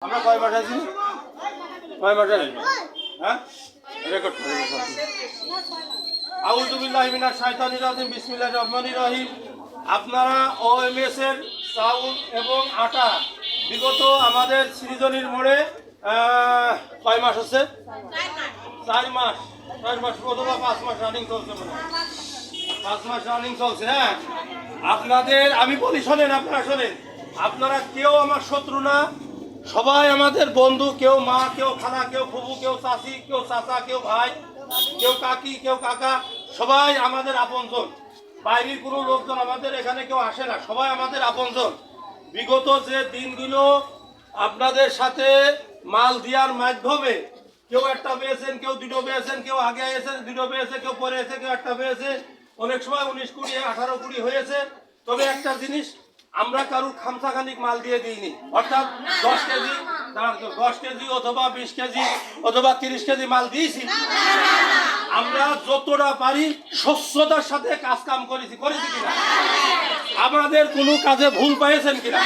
আমরা কয় মাস আছি? কয় মাস আছি? হ্যাঁ, রেকর্ড করে আউযু বিল্লাহি মিনাশ শাইতানির রাজিম বিসমিল্লাহির রহমানির রহিম। আপনারা ওএমএস এর চাউল এবং আটা বিগত আমাদের সৃজনীর মোড়ে কয় মাস হচ্ছে? 4 মাস 4 মাস অথবা 5 মাস রানিং চলছে, মনে হয় 5 মাস রানিং চলছে। হ্যাঁ, আপনাদের আমি বলি শোনেন, আপনারা শোনেন, আপনারা কেউ আমার শত্রু না, সবাই আমাদের বন্ধু। কেউ মা, কেউ খালা, কেউ ফুফু, কেউ চাচি, কেউ চাচা, কেউ ভাই, কেউ কাকি, কেউ কাকা, সবাই আমাদের আপনজন। বাইরের কোনো লোকজন আমাদের এখানে কেউ আসে না, সবাই আমাদের আপনজন। বিগত যে দিনগুলো আপনাদের সাথে মাল দেওয়ার মাধ্যমে কেউ একটা পেয়েছেন, কেউ দুটো পেয়েছেন, কেউ আগে এসেছেন দুটো পেয়েছে, কেউ পরে এসে কেউ একটা পেয়েছে, অনেক সময় 19 কুড়ি 18 কুড়ি হয়েছে। তবে একটা জিনিস, আমরা কারুর খামসাখানিক মাল দিয়ে দিইনি, অর্থাৎ 10 কেজি 10 কেজি অথবা 20 কেজি অথবা 30 কেজি মাল দিয়েছি। আমরা যতটা পারি স্বচ্ছতার সাথে কাজ কাম করেছি কিনা? আমাদের কোনো কাজে ভুল পেয়েছেন কিনা?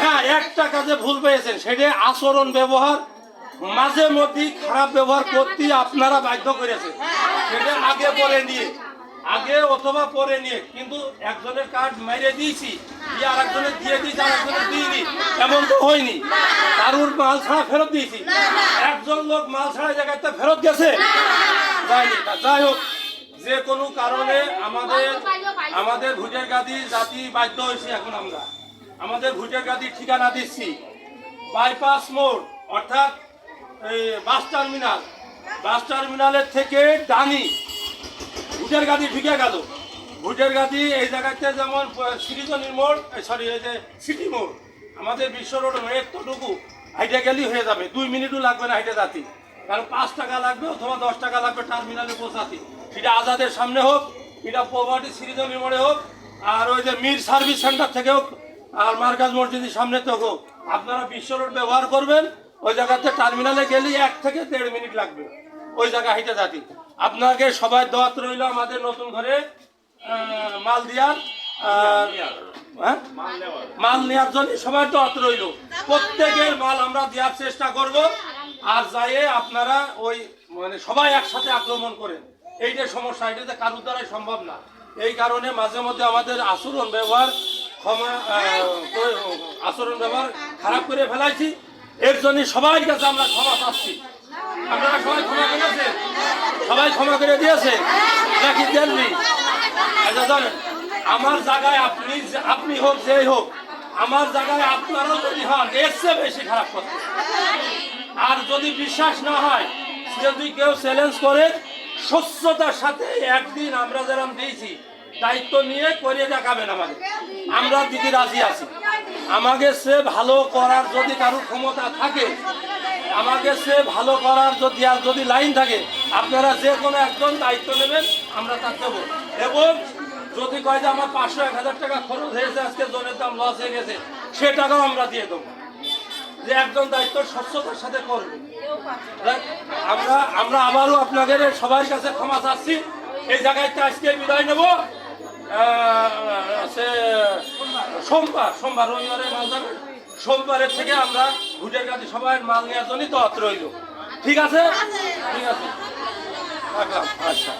হ্যাঁ, একটা কাজে ভুল পেয়েছেন, সেটা আচরণ ব্যবহার মাঝে মধ্যে খারাপ ব্যবহার করতে আপনারা বাধ্য করেছেন। সেটা আগে অথবা পরে নিয়ে, কিন্তু একজনের কার্ড মেরে দিয়েছি, আর একজনের দিয়ে দিয়েছি, আর একজনের দিইনি, এমন তো হয়নি। কারুর মাল ছাড়া ফেরত দিয়েছি, একজন লোক মাল ছাড়া জায়গাতে ফেরত গেছে যায়নি। যাই হোক, যে কোনো কারণে আমাদের ভোটের গাদি জাতি বাধ্য হয়েছি। এখন আমরা আমাদের ভোটের গাদি ঠিকানা দিচ্ছি বাইপাস মোড়, অর্থাৎ এই বাস টার্মিনালের থেকে ডানি ভোটের গাদি ঢুকে গেল। ভোটের গাদি এই জায়গাতে যেমন সৃজনীর মোড়, সরি এই যে সিটি মোড়, আমাদের বিশ্ব রোড এতটুকু হাইটে গেলেই হয়ে যাবে, 2 মিনিটও লাগবে না হাইটে যাতে। কারণ 5 টাকা লাগবে অথবা 10 টাকা লাগবে টার্মিনালে পৌঁছাতে। সেটা আজাদের সামনে হোক, এটা পভার্টি সৃজনীর মোড়ে হোক, আর ওই যে মির সার্ভিস সেন্টার থেকে হোক, আর মার্কাজ মসজিদের সামনে তো হোক। আপনারা বিশ্ব রোড ব্যবহার করবেন, ওই জায়গাতে টার্মিনালে গেলেই 1 থেকে 1.5 মিনিট লাগবে ওই জায়গা হাইটে যাতে। আপনাকে সবাই দোয়াত রইল আমাদের নতুন ঘরে মাল দেওয়ার, মাল নেওয়ার জন্য সবাই দোয়াত রইল। প্রত্যেকের মাল আমরা দেওয়ার চেষ্টা করব। আর যাইয়ে আপনারা ওই মানে সবাই একসাথে আক্রমণ করেন, এইটাই সমস্যা, এটাতে কারোর দ্বারাই সম্ভব না। এই কারণে মাঝে মধ্যে আমাদের আচরণ ব্যবহার খারাপ করে ফেলাইছি। এর জন্য সবাই কাছে আমরা ক্ষমা চাচ্ছি। আপনারা সবাই ক্ষমা করেছেন? সবাই ক্ষমা করে দিয়েছে নাকি দেননি? জানেন, আমার জায়গায় আপনি হোক, যেই হোক, আমার জায়গায় আপনারাও যদি হন, এর চেয়ে বেশি খারাপ করতে। আর যদি বিশ্বাস না হয়, যদি কেউ চ্যালেঞ্জ করে, স্বচ্ছতার সাথে একদিন আমরা যেরকম দিয়েছি দায়িত্ব নিয়ে করে দেখাবেন আমাদের, আমরা দিদি রাজি আছি। আমাকে সে ভালো করার যদি কারোর ক্ষমতা থাকে, আমাকে সে ভালো করার যদি লাইন থাকে, আপনারা যে কোনো একজন দায়িত্ব নেবেন, আমরা তা দেবো। এবং যদি কয় যে আমার 500-1000 টাকা খরচ হয়েছে, আজকে জনের দাম লস হয়ে গেছে, সে টাকাও আমরা দিয়ে দেবো, যে একজন দায়িত্ব স্বচ্ছতার সাথে করবে। আমরা আবারও আপনাদের সবার কাছে ক্ষমা চাচ্ছি। এই জায়গায় আজকে বিদায় নেব। সোমবার রবিবারের মাল যাবে, সোমবারের থেকে আমরা ভোটের কাছে সবাই মাল নেওয়ার জন্যই তো রইল। ঠিক আছে, ঠিক আছে, রাখলাম। আচ্ছা।